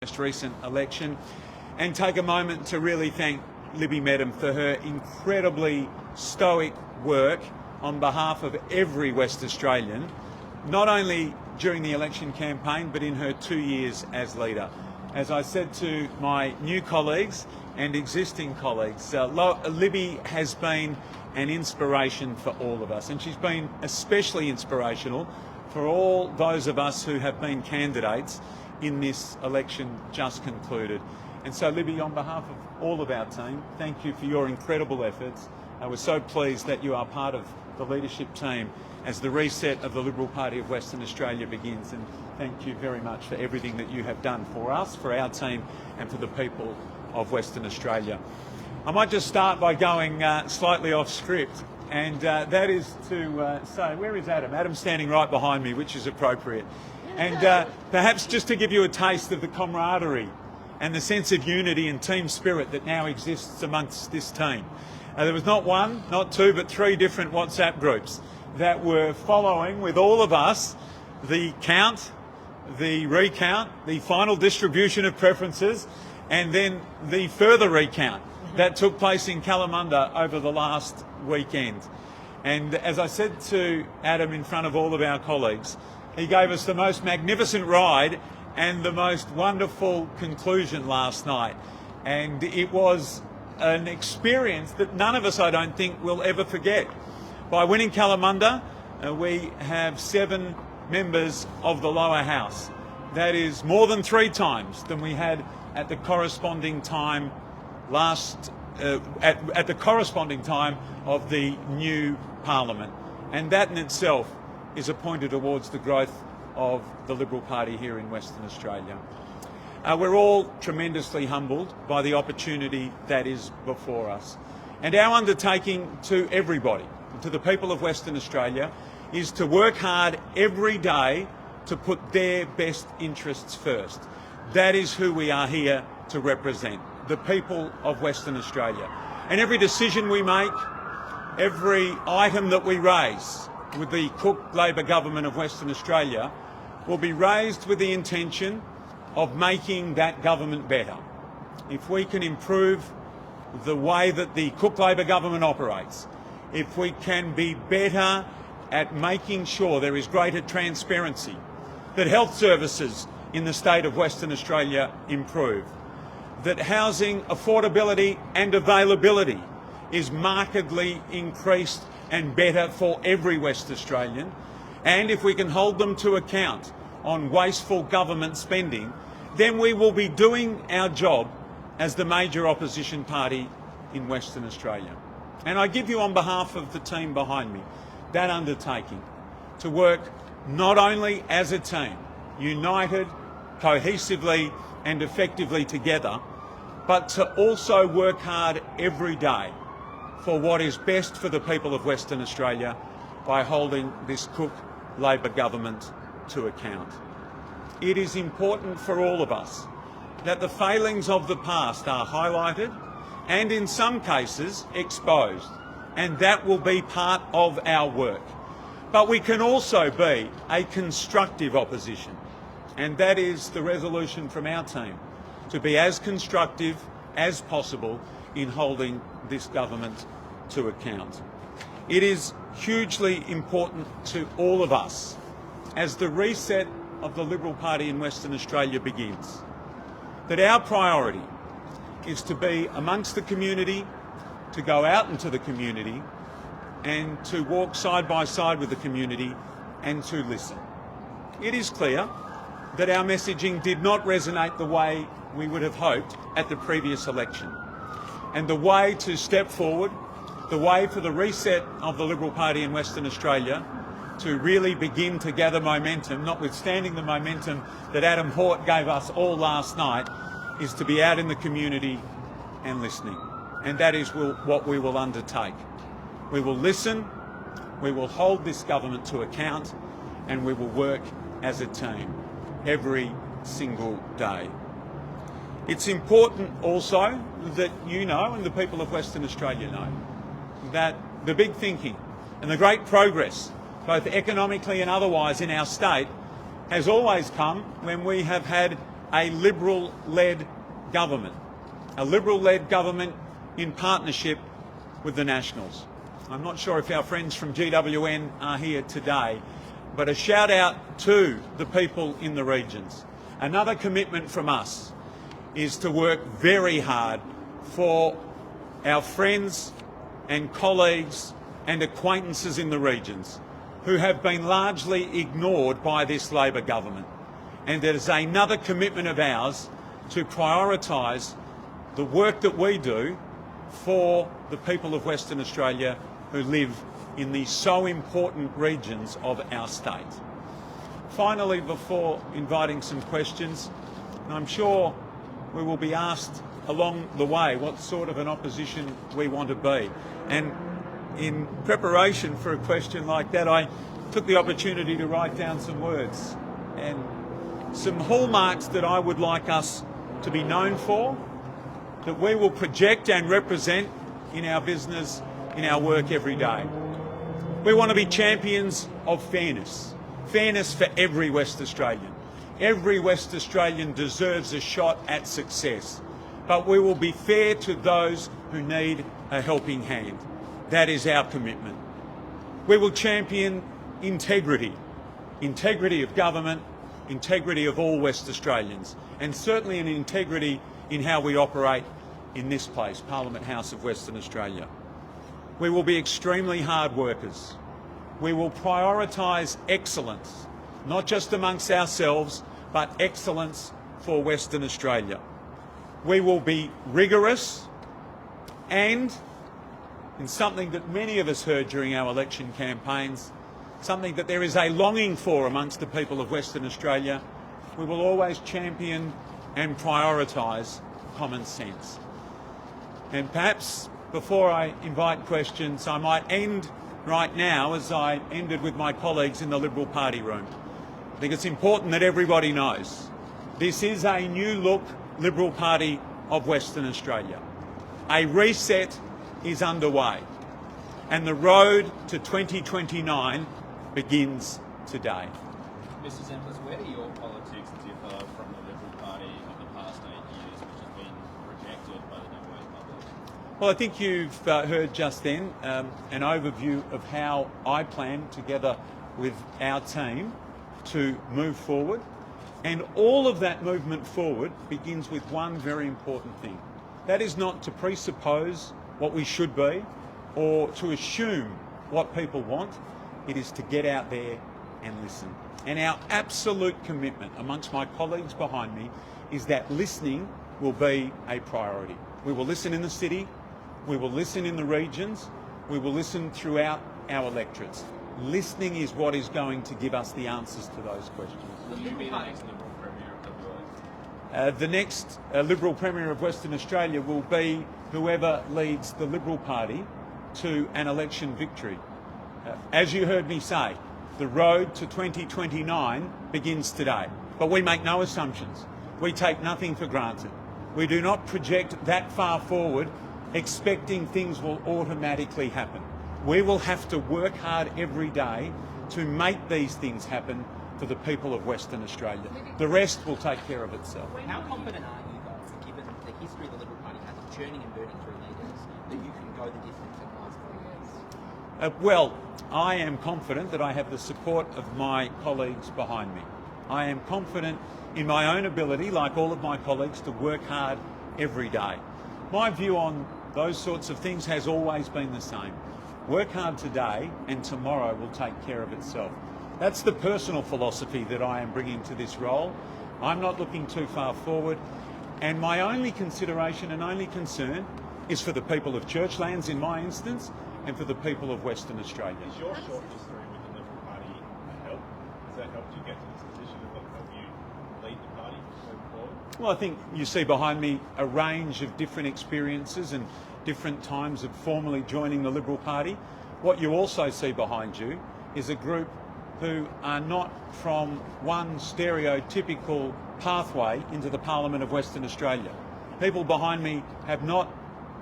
most recent election, and take a moment to really thank Libby Medham for her incredibly stoic work on behalf of every West Australian, not only during the election campaign but in her 2 years as leader. As I said to my new colleagues and existing colleagues, Libby has been an inspiration for all of us, and she's been especially inspirational for all those of us who have been candidates in this election just concluded. And so, Libby, on behalf of all of our team, thank you for your incredible efforts. We're so pleased that you are part of the leadership team as the reset of the Liberal Party of Western Australia begins, and thank you very much for everything that you have done for us, for our team and for the people of Western Australia. I might just start by going slightly off script, and that is to say, where is Adam? Adam's standing right behind me, which is appropriate. And perhaps just to give you a taste of the camaraderie and the sense of unity and team spirit that now exists amongst this team. There was not one, not two, but three different WhatsApp groups that were following with all of us the count, the recount, the final distribution of preferences, and then the further recount that took place in Kalamunda over the last weekend. And as I said to Adam in front of all of our colleagues, he gave us the most magnificent ride and the most wonderful conclusion last night. And it was an experience that none of us, I don't think, will ever forget. By winning Kalamunda, we have 7 members of the lower house. That is more than 3 times than we had at the corresponding time at the corresponding time of the new parliament. And that in itself is a pointer towards the growth of the Liberal Party here in Western Australia. We're all tremendously humbled by the opportunity that is before us. And our undertaking to everybody, to the people of Western Australia, is to work hard every day to put their best interests first. That is who we are here to represent, the people of Western Australia. And every decision we make, every item that we raise with the Cook Labor government of Western Australia will be raised with the intention of making that government better. If we can improve the way that the Cook Labor government operates, if we can be better at making sure there is greater transparency, that health services in the state of Western Australia improve, that housing affordability and availability is markedly increased and better for every West Australian, and if we can hold them to account on wasteful government spending, then we will be doing our job as the major opposition party in Western Australia. And I give you, on behalf of the team behind me, that undertaking to work not only as a team, united, cohesively and effectively together, but to also work hard every day for what is best for the people of Western Australia by holding this Cook Labor government to account. It is important for all of us that the failings of the past are highlighted and in some cases exposed, and that will be part of our work. But we can also be a constructive opposition, and that is the resolution from our team, to be as constructive as possible in holding this government to account. It is hugely important to all of us as the reset of the Liberal Party in Western Australia begins, that our priority is to be amongst the community, to go out into the community and to walk side by side with the community and to listen. It is clear that our messaging did not resonate the way we would have hoped at the previous election. And the way to step forward, the way for the reset of the Liberal Party in Western Australia to really begin to gather momentum, notwithstanding the momentum that Adam Hort gave us all last night, is to be out in the community and listening. And that is what we will undertake. We will listen, we will hold this government to account, and we will work as a team every single day. It's important also that you know, and the people of Western Australia know, that the big thinking and the great progress, both economically and otherwise, in our state has always come when we have had a Liberal-led government, a Liberal-led government in partnership with the Nationals. I'm not sure if our friends from GWN are here today, but a shout out to the people in the regions. Another commitment from us is to work very hard for our friends and colleagues and acquaintances in the regions who have been largely ignored by this Labor government. And there is another commitment of ours to prioritise the work that we do for the people of Western Australia who live in the so important regions of our state. Finally, before inviting some questions, I'm sure we will be asked along the way what sort of an opposition we want to be. And in preparation for a question like that, I took the opportunity to write down some words and some hallmarks that I would like us to be known for, that we will project and represent in our business, in our work every day. We want to be champions of fairness. Fairness for every West Australian. Every West Australian deserves a shot at success. But we will be fair to those who need a helping hand. That is our commitment. We will champion integrity. Integrity of government, integrity of all West Australians, and certainly an integrity in how we operate in this place, Parliament House of Western Australia. We will be extremely hard workers. We will prioritise excellence, not just amongst ourselves, but excellence for Western Australia. We will be rigorous and, in something that many of us heard during our election campaigns, something that there is a longing for amongst the people of Western Australia, we will always champion and prioritise common sense. And perhaps before I invite questions, I might end right now as I ended with my colleagues in the Liberal Party room. I think it's important that everybody knows this is a new look Liberal Party of Western Australia. A reset is underway and the road to 2029 begins today. Mr Zempilas, where do your politics differ from the Liberal Party of the past 8 years, which has been rejected by the WA public? Well, I think you've heard just then an overview of how I plan, together with our team, to move forward. And all of that movement forward begins with one very important thing. That is not to presuppose what we should be or to assume what people want. It is to get out there and listen. And our absolute commitment amongst my colleagues behind me is that listening will be a priority. We will listen in the city, we will listen in the regions, we will listen throughout our electorates. Listening is what is going to give us the answers to those questions. Will you be the next Liberal Premier of WA? The next Liberal Premier of Western Australia will be whoever leads the Liberal Party to an election victory. As you heard me say, the road to 2029 begins today. But we make no assumptions. We take nothing for granted. We do not project that far forward expecting things will automatically happen. We will have to work hard every day to make these things happen for the people of Western Australia. The rest will take care of itself. How confident are you guys, given the history the Liberal Party has of churning and burning through leaders, that you can go the distance in the last 4 years? Well, I am confident that I have the support of my colleagues behind me. I am confident in my own ability, like all of my colleagues, to work hard every day. My view on those sorts of things has always been the same. Work hard today and tomorrow will take care of itself. That's the personal philosophy that I am bringing to this role. I'm not looking too far forward, and my only consideration and only concern is for the people of Churchlands in my instance and for the people of Western Australia. Is your short history with the Liberal Party a help? Has that helped you get to this position? Has that helped you lead the party moving forward? Well, I think you see behind me a range of different experiences and different times of formally joining the Liberal Party. What you also see behind you is a group who are not from one stereotypical pathway into the Parliament of Western Australia. People behind me have not,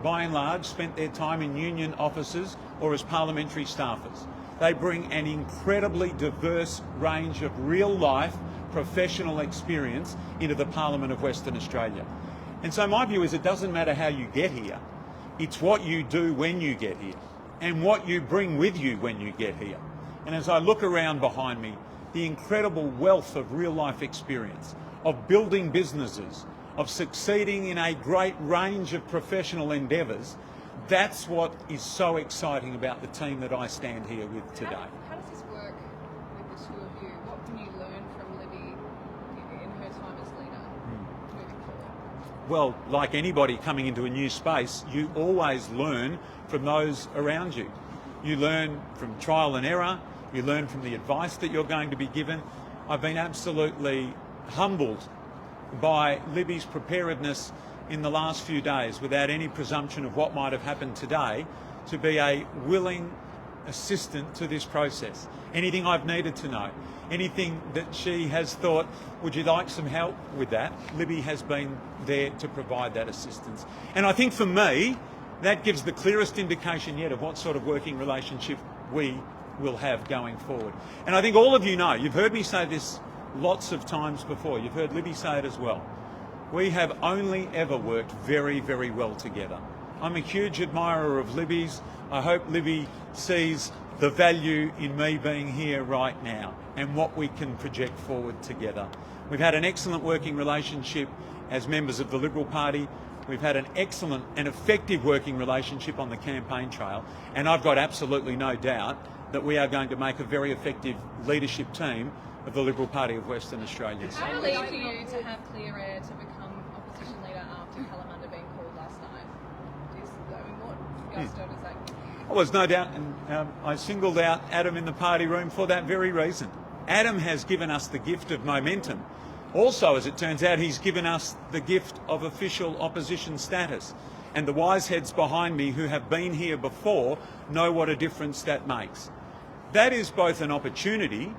by and large, spent their time in union offices or as parliamentary staffers. They bring an incredibly diverse range of real life, professional experience into the Parliament of Western Australia. And so my view is it doesn't matter how you get here, it's what you do when you get here and what you bring with you when you get here. And as I look around behind me, the incredible wealth of real life experience, of building businesses, of succeeding in a great range of professional endeavours, that's what is so exciting about the team that I stand here with today. How does this work with the two of you? What can you learn from Libby in her time as leader moving forward? Well, like anybody coming into a new space, you always learn from those around you. You learn from trial and error, you learn from the advice that you're going to be given. I've been absolutely humbled by Libby's preparedness in the last few days, without any presumption of what might have happened today, to be a willing assistant to this process. Anything I've needed to know, anything that she has thought, would you like some help with that? Libby has been there to provide that assistance. And I think for me, that gives the clearest indication yet of what sort of working relationship we will have going forward. And I think all of you know, you've heard me say this lots of times before, you've heard Libby say it as well. We have only ever worked very, very well together. I'm a huge admirer of Libby's. I hope Libby sees the value in me being here right now and what we can project forward together. We've had an excellent working relationship as members of the Liberal Party. We've had an excellent and effective working relationship on the campaign trail, and I've got absolutely no doubt that we are going to make a very effective leadership team of the Liberal Party of Western Australia. I believe for you to have clear air to become opposition leader after Kalamunda being called last night. What gusto does that give you? Well, there's no doubt, and I singled out Adam in the party room for that very reason. Adam has given us the gift of momentum. Also, as it turns out, he's given us the gift of official opposition status. And the wise heads behind me who have been here before know what a difference that makes. That is both an opportunity,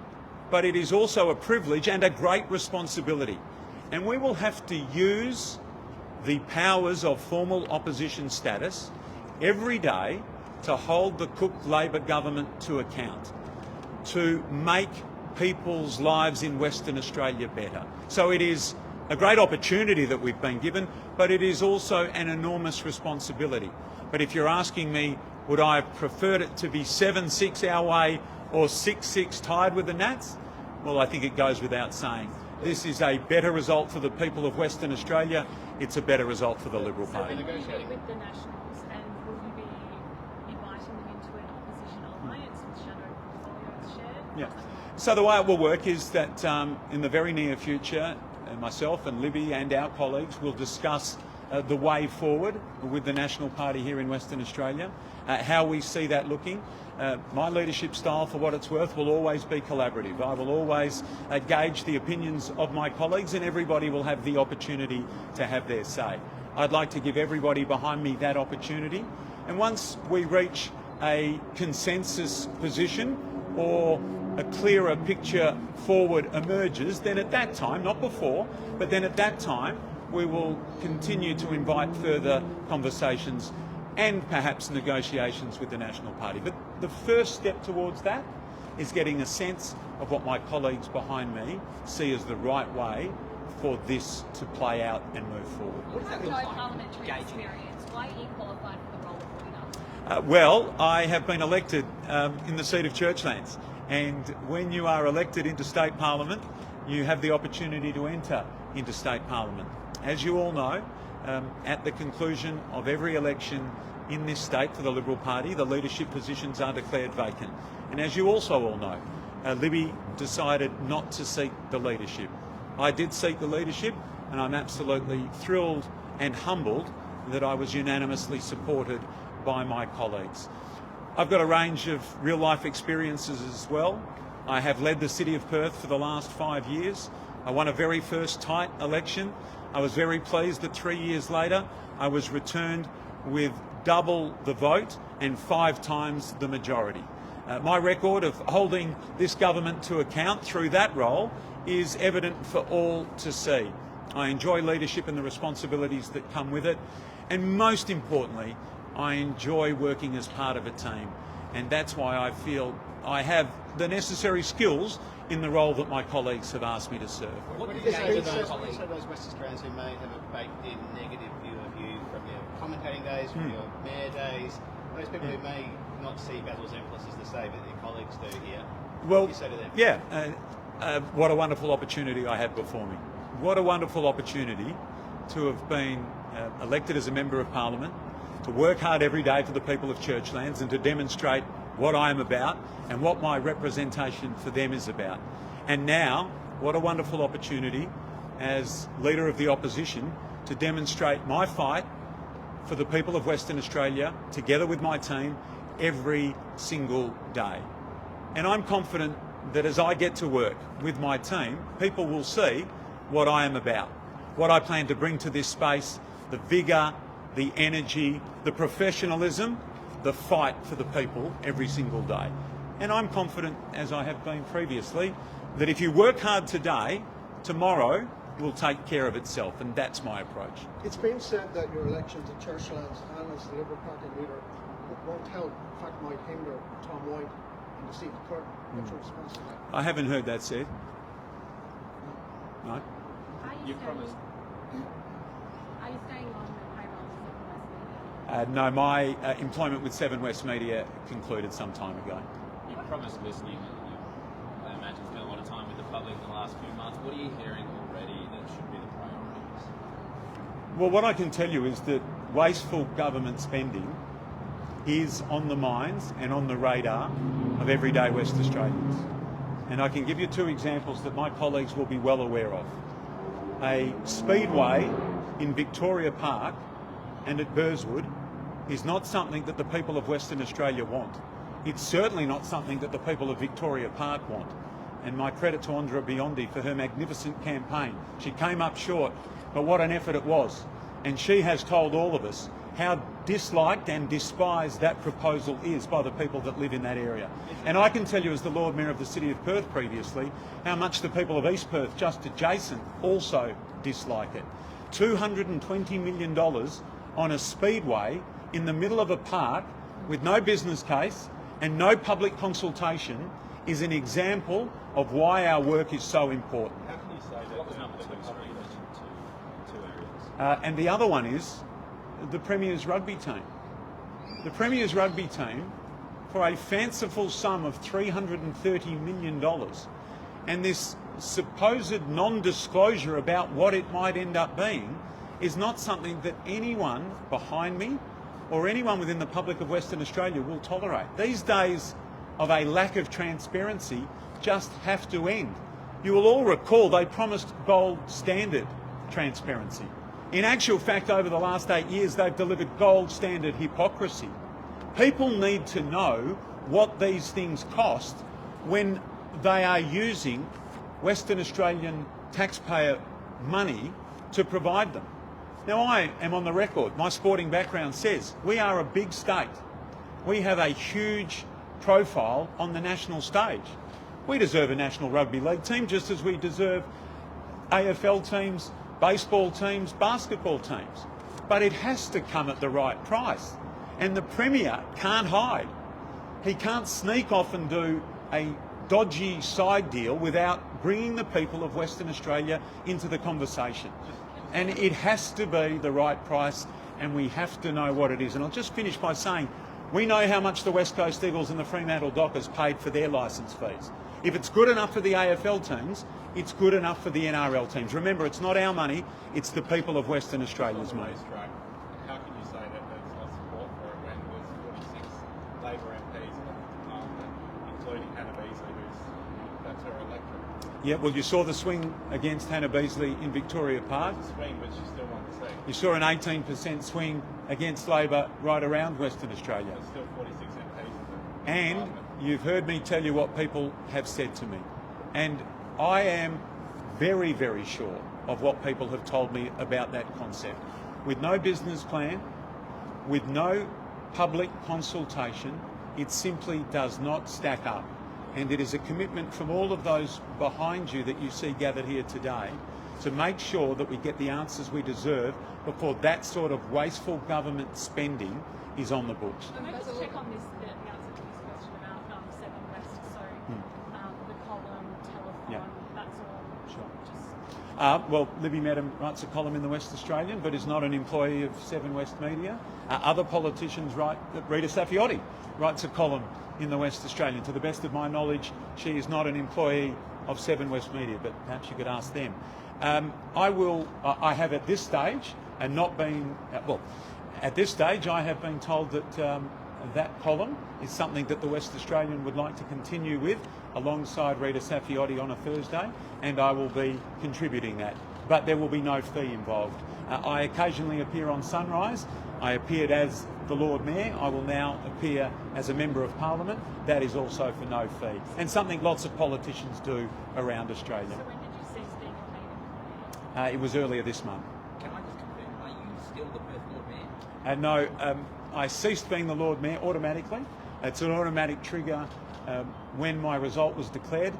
but it is also a privilege and a great responsibility. And we will have to use the powers of formal opposition status every day to hold the Cook Labor government to account, to make people's lives in Western Australia better. So it is a great opportunity that we've been given, but it is also an enormous responsibility. But if you're asking me, would I have preferred it to be 7-6 our way or 6-6 tied with the Nats? Well, I think it goes without saying. This is a better result for the people of Western Australia. It's a better result for the Liberal Party. So will you meet with the Nationals, and will you be inviting them into an opposition alliance with shadow portfolios shared? Yeah. So the way it will work is that in the very near future, myself and Libby and our colleagues will discuss the way forward with the National Party here in Western Australia, how we see that looking. My leadership style, for what it's worth, will always be collaborative. I will always gauge the opinions of my colleagues, and everybody will have the opportunity to have their say. I'd like to give everybody behind me that opportunity, and once we reach a consensus position or a clearer picture forward emerges, then at that time, not before, but then at that time, we will continue to invite further conversations and perhaps negotiations with the National Party. But the first step towards that is getting a sense of what my colleagues behind me see as the right way for this to play out and move forward. What does that No look like? parliamentary Engaging. experience. Why are you qualified for the role of leader? Well, I have been elected in the seat of Churchlands, and when you are elected into state parliament, you have the opportunity to enter into state parliament. As you all know, at the conclusion of every election in this state for the Liberal Party, the leadership positions are declared vacant. And as you also all know, Libby decided not to seek the leadership. I did seek the leadership, and I'm absolutely thrilled and humbled that I was unanimously supported by my colleagues. I've got a range of real life experiences as well. I have led the City of Perth for the last 5 years. I won a very first tight election. I was very pleased that 3 years later I was returned with double the vote and 5 times the majority. My record of holding this government to account through that role is evident for all to see. I enjoy leadership and the responsibilities that come with it, and most importantly, I enjoy working as part of a team, and that's why I feel I have the necessary skills in the role that my colleagues have asked me to serve. What do you There's say to been those so colleagues? those West Australians who may have a baked-in negative view of you from your commentating days, from your mayor days, those people who may not see Basil Zempilas as the savior that your colleagues do here. Well, What do you say to them? yeah, what a wonderful opportunity I have before me. What a wonderful opportunity to have been elected as a Member of Parliament, to work hard every day for the people of Churchlands and to demonstrate what I am about and what my representation for them is about. And now, what a wonderful opportunity as Leader of the Opposition to demonstrate my fight for the people of Western Australia together with my team every single day. And I'm confident that as I get to work with my team, people will see what I am about, what I plan to bring to this space, the vigour, the energy, the professionalism, the fight for the people every single day. And I'm confident, as I have been previously, that if you work hard today, tomorrow will take care of itself, and that's my approach. It's been said that your election to Churchlands and as the Liberal Party leader won't help, in fact might hinder Tom White in the seat of Curtin. What's your response to that? I haven't heard that said. No. Are You you promised. Are you staying on the payroll of West Media? No, my employment with Seven West Media concluded some time ago. You promised listening. I imagine spent a lot of time with the public in the last few months. What are you hearing already that should be the priorities? Well, what I can tell you is that wasteful government spending is on the minds and on the radar of everyday West Australians. And I can give you two examples that my colleagues will be well aware of. A speedway in Victoria Park and at Burswood is not something that the people of Western Australia want. It's certainly not something that the people of Victoria Park want. And my credit to Andra Biondi for her magnificent campaign. She came up short, but what an effort it was. And she has told all of us how disliked and despised that proposal is by the people that live in that area. And I can tell you, as the Lord Mayor of the City of Perth previously, how much the people of East Perth, just adjacent, also dislike it. $220 million on a speedway in the middle of a park with no business case and no public consultation is an example of why our work is so important. How can you say that? What was number two? Sorry, you mentioned two areas. And the other one is the Premier's rugby team. The Premier's rugby team, for a fanciful sum of $330 million, and this supposed non-disclosure about what it might end up being, is not something that anyone behind me or anyone within the public of Western Australia will tolerate. These days of a lack of transparency just have to end. You will all recall they promised gold standard transparency. In actual fact, over the last 8 years, they've delivered gold standard hypocrisy. People need to know what these things cost when they are using Western Australian taxpayer money to provide them. Now, I am on the record. My sporting background says we are a big state. We have a huge profile on the national stage. We deserve a National Rugby League team just as we deserve AFL teams, baseball teams, basketball teams. But it has to come at the right price. And the Premier can't hide. He can't sneak off and do a dodgy side deal without bringing the people of Western Australia into the conversation. And it has to be the right price, and we have to know what it is. And I'll just finish by saying, we know how much the West Coast Eagles and the Fremantle Dockers paid for their licence fees. If it's good enough for the AFL teams, it's good enough for the NRL teams. Remember, it's not our money, it's the people of Western Australia's money. Strike. How can you say that there's not support for it when there's 46 Labor MPs in the Parliament, including Hannah Beasley, that's her electorate? Yeah, well, you saw the swing against Hannah Beasley in Victoria Park. It's a swing, but she still won the seat. You saw an 18% swing against Labor right around Western Australia. There's still 46 MPs in the And Parliament. you've heard me tell you what people have said to me. And I am very, very sure of what people have told me about that concept. With no business plan, with no public consultation, it simply does not stack up. And it is a commitment from all of those behind you that you see gathered here today to make sure that we get the answers we deserve before that sort of wasteful government spending is on the books. I might just check on this, the answer to this question about Seven West. So the column, Well, Libby Madam writes a column in the West Australian, but is not an employee of 7 West Media. Other politicians write. Rita Saffioti writes a column in the West Australian. To the best of my knowledge, she is not an employee of 7 West Media, but perhaps you could ask them. I have at this stage, and not been, at this stage I have been told that that column is something that the West Australian would like to continue with alongside Rita Saffioti on a Thursday, and I will be contributing that. But there will be no fee involved. I occasionally appear on Sunrise. I appeared as the Lord Mayor. I will now appear as a Member of Parliament. That is also for no fee, and something lots of politicians do around Australia. So when did you cease being a paid employee? It was earlier this month. Can I just confirm, are you still the Perth Lord Mayor? No, I ceased being the Lord Mayor automatically. It's an automatic trigger when my result was declared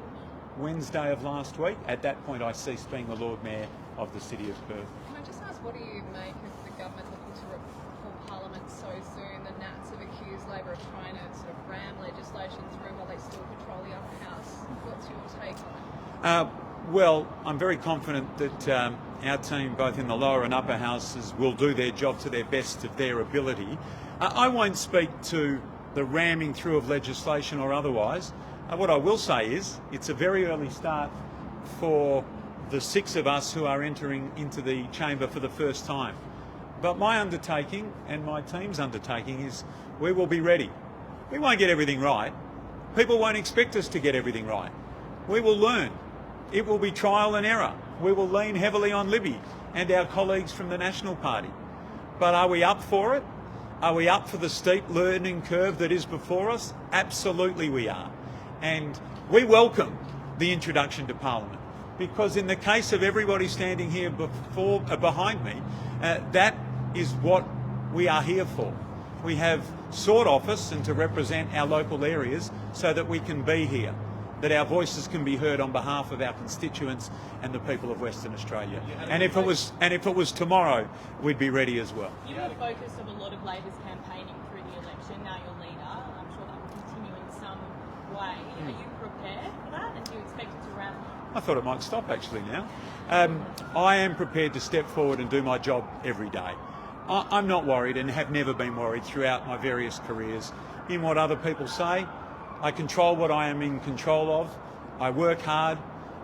Wednesday of last week. At that point I ceased being the Lord Mayor of the City of Perth. Can I just ask, what do you make of the government looking to reform Parliament so soon? The Nats have accused Labor of trying to sort of ram legislation through while they still control the upper house. What's your take on it? Well, I'm very confident that our team, both in the lower and upper houses, will do their job to their best of their ability. I won't speak to the ramming through of legislation or otherwise. What I will say is it's a very early start for the 6 of us who are entering into the chamber for the first time. But my undertaking and my team's undertaking is we will be ready. We won't get everything right. People won't expect us to get everything right. We will learn. It will be trial and error. We will lean heavily on Libby and our colleagues from the National Party. But are we up for it? Are we up for the steep learning curve that is before us? Absolutely we are. And we welcome the introduction to Parliament, because in the case of everybody standing here behind me, that is what we are here for. We have sought office and to represent our local areas so that we can be here, that our voices can be heard on behalf of our constituents and the people of Western Australia. And if it was tomorrow, we'd be ready as well. Given the focus of a lot of Labor's campaigning through the election, now your leader, I'm sure that will continue in some way. Are you prepared for that, and do you expect it to ramp up? I thought it might stop actually now. I am prepared to step forward and do my job every day. I'm not worried, and have never been worried throughout my various careers, in what other people say. I control what I am in control of. I work hard.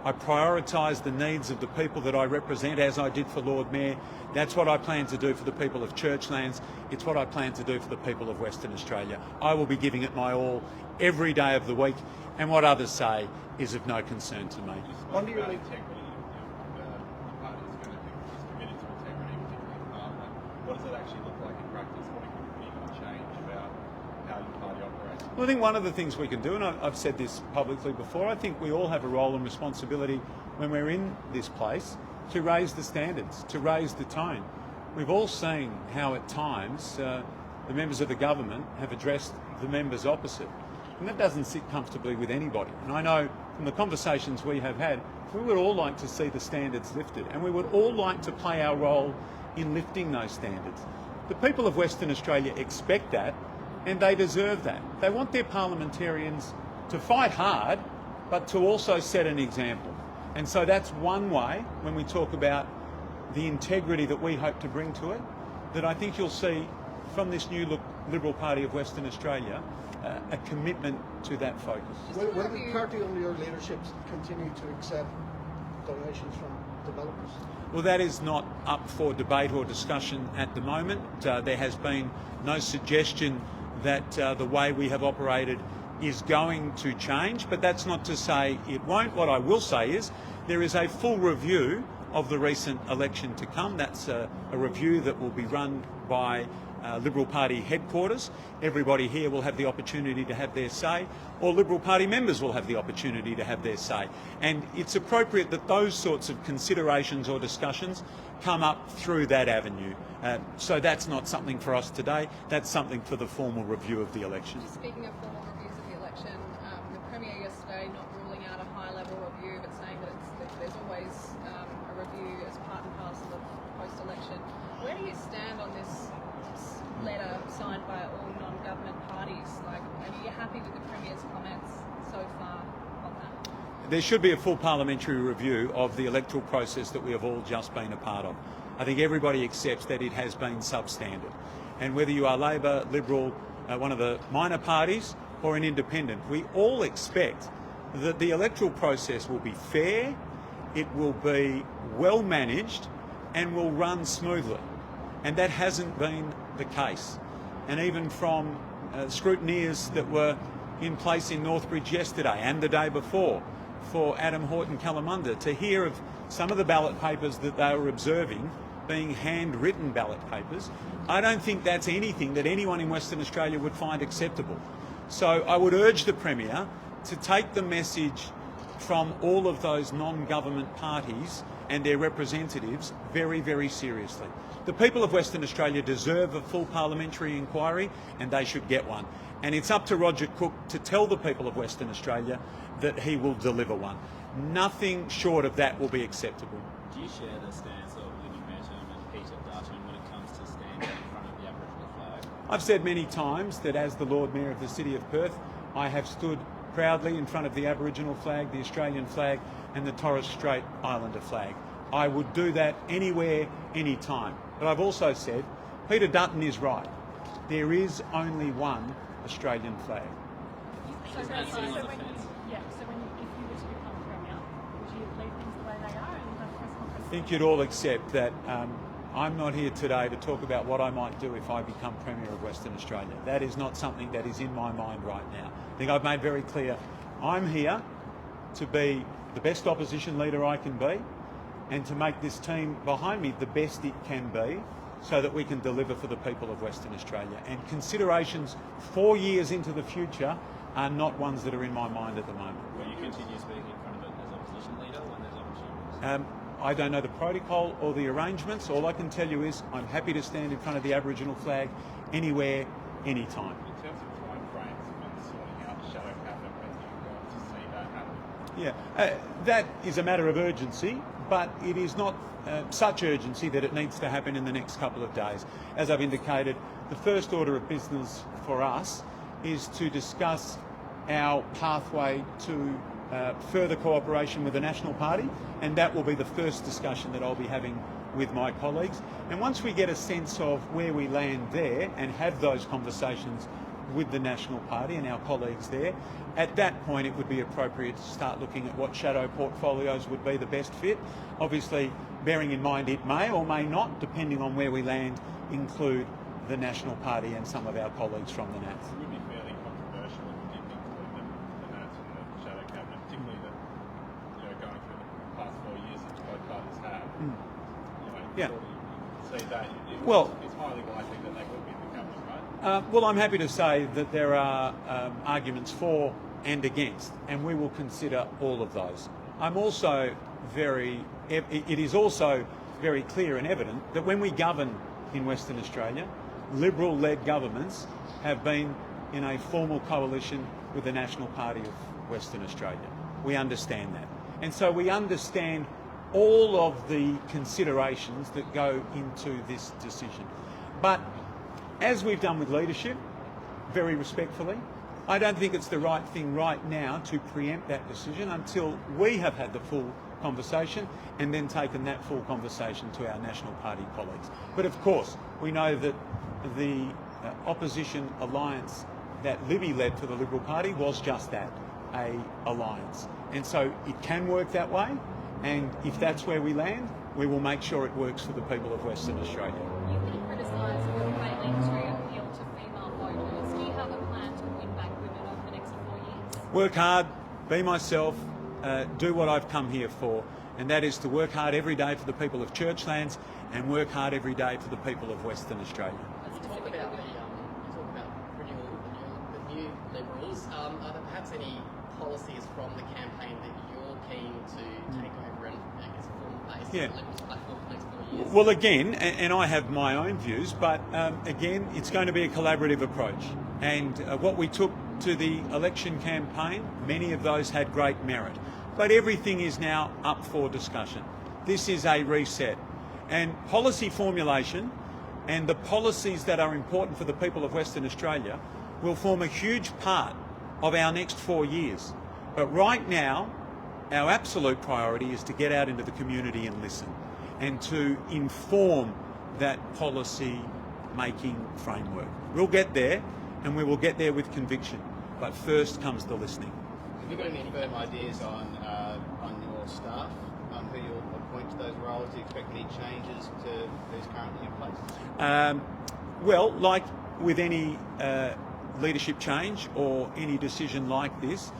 I prioritise the needs of the people that I represent, as I did for Lord Mayor. That's what I plan to do for the people of Churchlands. It's what I plan to do for the people of Western Australia. I will be giving it my all every day of the week, and what others say is of no concern to me. Under your lead, Integrity, the party is committed to integrity, particularly in Parliament. What does it actually look like in practice? What are you going to change about how your party operates? Well, I think one of the things we can do, and I've said this publicly before, I think we all have a role and responsibility when we're in this place to raise the standards, to raise the tone. We've all seen how at times the members of the government have addressed the members opposite, and that doesn't sit comfortably with anybody. And I know from the conversations we have had, we would all like to see the standards lifted, and we would all like to play our role in lifting those standards. The people of Western Australia expect that, and they deserve that. They want their parliamentarians to fight hard, but to also set an example. And so that's one way, when we talk about the integrity that we hope to bring to it, that I think you'll see from this new Liberal Party of Western Australia a commitment to that focus. will the party under your leadership continue to accept donations from developers? Well, that is not up for debate or discussion at the moment. There has been no suggestion that the way we have operated is going to change, but that's not to say it won't. What I will say is there is a full review of the recent election to come. That's a review that will be run by Liberal Party headquarters. Everybody here will have the opportunity to have their say. All Liberal Party members will have the opportunity to have their say. And it's appropriate that those sorts of considerations or discussions come up through that avenue. So that's not something for us today. That's something for the formal review of the election. Just speaking of formal reviews of the election, the Premier yesterday not ruling out a high-level review, but saying that there's always a review as part and parcel of post-election. Where do you stand on this letter signed by all non-government parties? Like, are you happy with the Premier's comments so far on that? there should be a full parliamentary review of the electoral process that we have all just been a part of. I think everybody accepts that it has been substandard. And whether you are Labor, Liberal, one of the minor parties, or an independent, we all expect that the electoral process will be fair, it will be well managed, and will run smoothly. And that hasn't been the case. And even from scrutineers that were in place in Northbridge yesterday and the day before for Adam Horton Kalamunda, to hear of some of the ballot papers that they were observing being handwritten ballot papers, I don't think that's anything that anyone in Western Australia would find acceptable. So I would urge the Premier to take the message from all of those non-government parties and their representatives very, very seriously. The people of Western Australia deserve a full parliamentary inquiry, and they should get one. And it's up to Roger Cook to tell the people of Western Australia that he will deliver one. Nothing short of that will be acceptable. Do you share the stance of Libby Metum and Peter Dutton when it comes to standing in front of the Aboriginal flag? I've said many times that as the Lord Mayor of the City of Perth, I have stood proudly in front of the Aboriginal flag, the Australian flag, and the Torres Strait Islander flag. I would do that anywhere, anytime. But I've also said, Peter Dutton is right. There is only one Australian flag. So if you were to become Premier, would you leave things the way they are and have press conference? I think you'd all accept that I'm not here today to talk about what I might do if I become Premier of Western Australia. That is not something that is in my mind right now. I think I've made very clear, I'm here to be the best opposition leader I can be and to make this team behind me the best it can be so that we can deliver for the people of Western Australia. And considerations 4 years into the future are not ones that are in my mind at the moment. Will you continue speaking in front of it as opposition leader when there's opportunities? I don't know the protocol or the arrangements. All I can tell you is I'm happy to stand in front of the Aboriginal flag anywhere, anytime. In terms of time frames and sorting out the shadow cabinet, when do you want to see that happen? Yeah, that is a matter of urgency, but it is not such urgency that it needs to happen in the next couple of days. As I've indicated, the first order of business for us is to discuss our pathway to further cooperation with the National Party, and that will be the first discussion that I'll be having with my colleagues. And once we get a sense of where we land there and have those conversations with the National Party and our colleagues there, at that point it would be appropriate to start looking at what shadow portfolios would be the best fit. Obviously, bearing in mind it may or may not, depending on where we land, include the National Party and some of our colleagues from the Nats. It would be fairly controversial if we didn't include the Nats in the shadow cabinet, particularly that, going through the past 4 years that both parties have. Yeah. See that Well, it's highly likely that they will be in the cabinet, right? Well, I'm happy to say that there are arguments for and against, and we will consider all of those. It is also very clear and evident that when we govern in Western Australia, Liberal-led governments have been in a formal coalition with the National Party of Western Australia. We understand that. And so we understand all of the considerations that go into this decision. But as we've done with leadership, very respectfully, I don't think it's the right thing right now to preempt that decision until we have had the full conversation and then taken that full conversation to our National Party colleagues. But of course, we know that the opposition alliance that Libby led for the Liberal Party was just that, an alliance. And so it can work that way, and if that's where we land, we will make sure it works for the people of Western Australia. You've been criticised for failing to appeal to female voters. Do you have a plan to win back women over the next 4 years? Work hard, be myself, do what I've come here for, and that is to work hard every day for the people of Churchlands and work hard every day for the people of Western Australia. You talk about renewal, the new Liberals. Are there perhaps any policies from the campaign that you're keen to take over and, I guess, form base Yeah. the Liberals platform for the next 4 years? Well, again, and I have my own views, but again, it's going to be a collaborative approach. And what we took to the election campaign, many of those had great merit. But everything is now up for discussion. This is a reset. And policy formulation and the policies that are important for the people of Western Australia will form a huge part of our next 4 years. But right now, our absolute priority is to get out into the community and listen, and to inform that policy making framework. We'll get there, and we will get there with conviction, but first comes the listening. Have you got any firm ideas on your staff, on who you'll appoint to those roles? Do you expect any changes to who's currently in place? Well, like with any leadership change or any decision like this,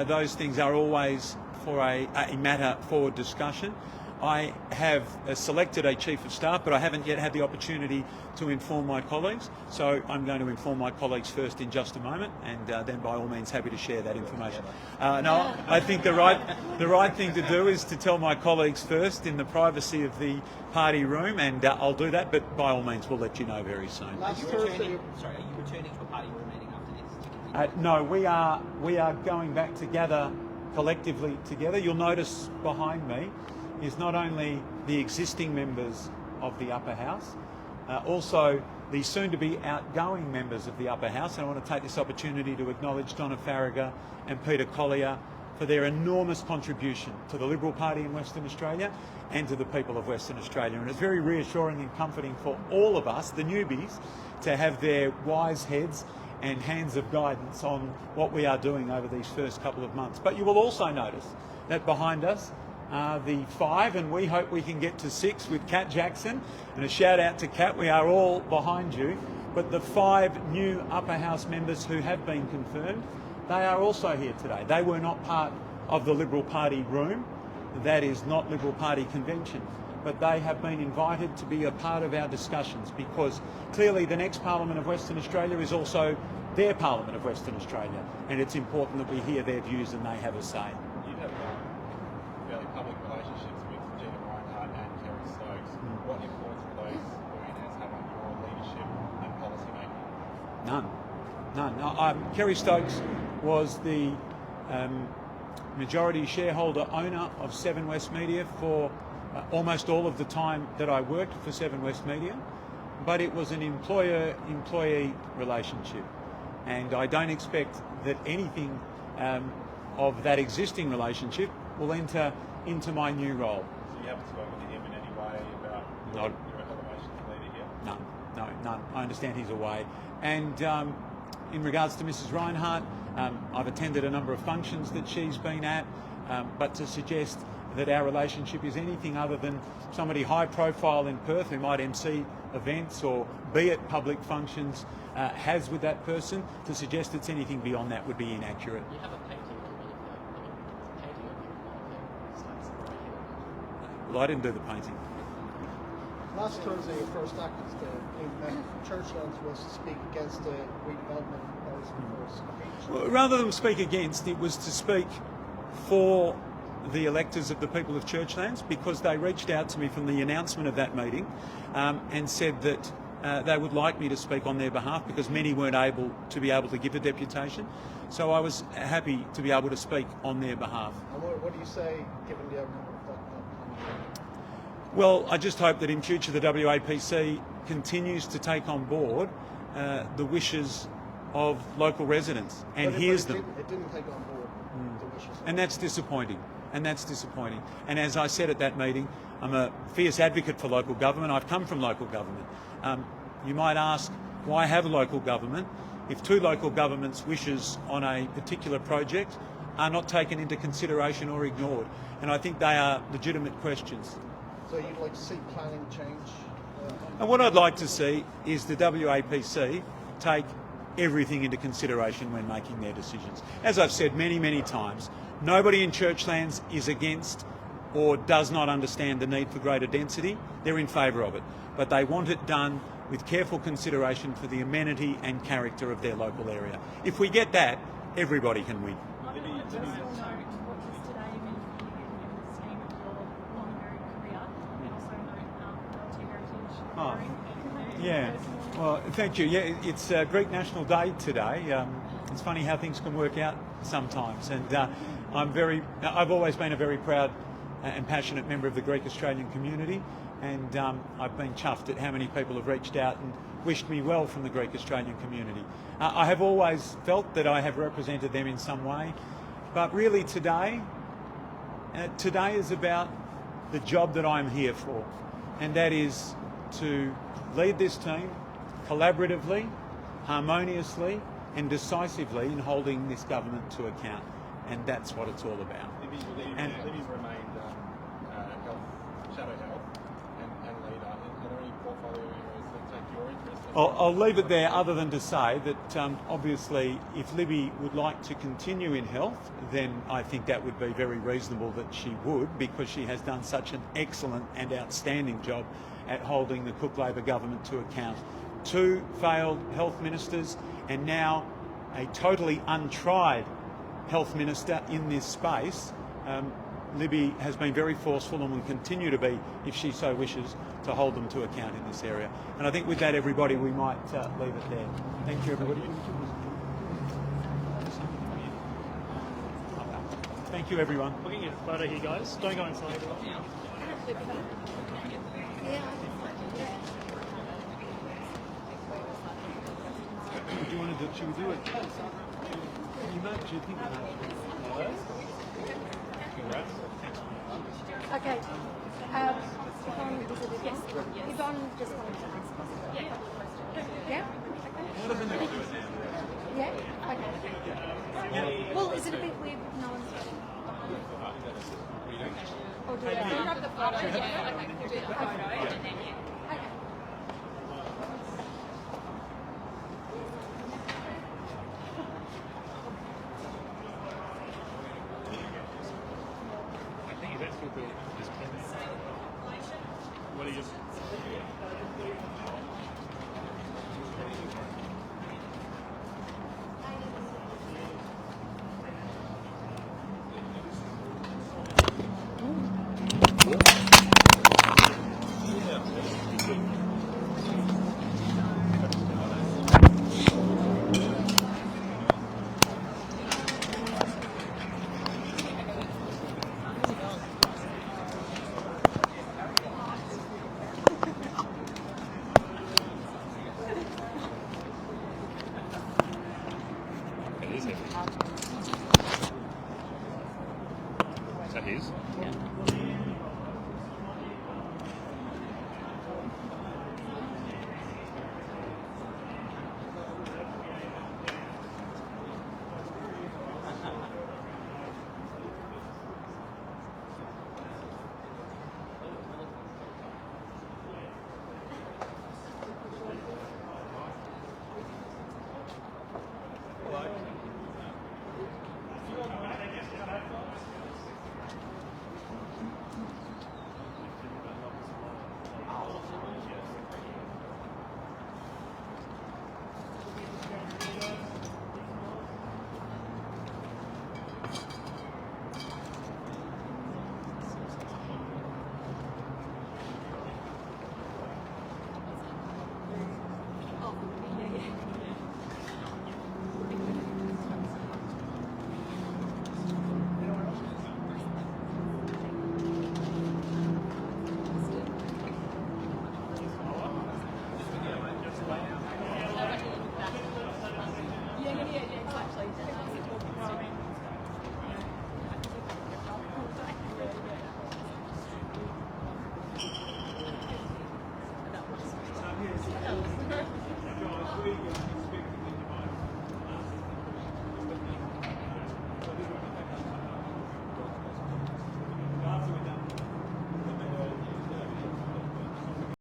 those things are always for a matter for discussion. I have selected a Chief of Staff, but I haven't yet had the opportunity to inform my colleagues. So I'm going to inform my colleagues first in just a moment, and then by all means happy to share that information. No, I think the right thing to do is to tell my colleagues first in the privacy of the party room, and I'll do that, but by all means we'll let you know very soon. Are you returning to a party room meeting after this? No, we are going back to gather collectively together. You'll notice behind me is not only the existing members of the upper house, also the soon-to-be outgoing members of the upper house. And I want to take this opportunity to acknowledge Donna Farragher and Peter Collier for their enormous contribution to the Liberal Party in Western Australia and to the people of Western Australia. And it's very reassuring and comforting for all of us, the newbies, to have their wise heads and hands of guidance on what we are doing over these first couple of months. But you will also notice that behind us the 5, and we hope we can get to 6 with Kat Jackson. And a shout out to Kat, we are all behind you. But the 5 new upper house members who have been confirmed, they are also here today. They were not part of the Liberal Party room. That is not Liberal Party convention. But they have been invited to be a part of our discussions, because clearly the next Parliament of Western Australia is also their Parliament of Western Australia. And it's important that we hear their views and they have a say. You have fairly public relationships with Gina Reinhardt and Kerry Stokes. What influence will those billionaires have on your leadership and policy making? None. Kerry Stokes was the majority shareholder owner of 7 West Media for almost all of the time that I worked for 7 West Media, but it was an employer-employee relationship, and I don't expect that anything of that existing relationship will enter into my new role. So you haven't spoken to him in any way about your elevation to leader here? None. I understand he's away. And in regards to Mrs. Reinhardt, I've attended a number of functions that she's been at, but to suggest that our relationship is anything other than somebody high profile in Perth who might MC events or be at public functions has with that person, to suggest it's anything beyond that would be inaccurate. You have a painting of one of the painting of one of the sites right here. Well, I didn't do the painting. Last Thursday, your first act in Churchlands was to speak against the redevelopment proposal. Well, rather than speak against, it was to speak for the electors of the people of Churchlands, because they reached out to me from the announcement of that meeting and said that they would like me to speak on their behalf, because many weren't able to give a deputation. So I was happy to be able to speak on their behalf. And what do you say, given the outcome of that? Well, I just hope that in future the WAPC continues to take on board the wishes of local residents and hears them. It didn't take on board the wishes. And that's disappointing. And as I said at that meeting, I'm a fierce advocate for local government. I've come from local government. You might ask, why have a local government if 2 local governments' wishes on a particular project are not taken into consideration or ignored? And I think they are legitimate questions. So you'd like to see planning change? And what I'd like to see is the WAPC take everything into consideration when making their decisions. As I've said many, many times, nobody in Churchlands is against or does not understand the need for greater density. They're in favour of it, but they want it done with careful consideration for the amenity and character of their local area. If we get that, everybody can win. I would like to also note what was today meant for you in the scheme of your long and varied career, and also note LT Heritage. Yeah, well, thank you. Yeah, it's Greek National Day today. It's funny how things can work out sometimes, and I've always been a very proud and passionate member of the Greek Australian community, and I've been chuffed at how many people have reached out and wished me well from the Greek Australian community. I have always felt that I have represented them in some way, but really today today is about the job that I'm here for, and that is to lead this team collaboratively, harmoniously and decisively in holding this government to account. And that's what it's all about. Libby's remained shadow health and leader. Are there any portfolio areas that take your interest? I'll leave it there, other than to say that obviously if Libby would like to continue in health, then I think that would be very reasonable that she would, because she has done such an excellent and outstanding job at holding the Cook Labor government to account. 2 failed health ministers and now a totally untried health minister in this space. Libby has been very forceful and will continue to be, if she so wishes, to hold them to account in this area. And I think with that, everybody, we might leave it there. Thank you, everybody. Thank you, everyone. We're going to get a photo here, guys. Don't go inside. Do you want to do? Should we do it? You know, do you think Congrats. Okay. Yvonne, is it yes? Yvonne just wanted to ask us. Yeah? Yeah? Okay. Well, is it a bit weird if no one's behind? Or do we? Grab the photo. Yeah, okay, we'll do the photo.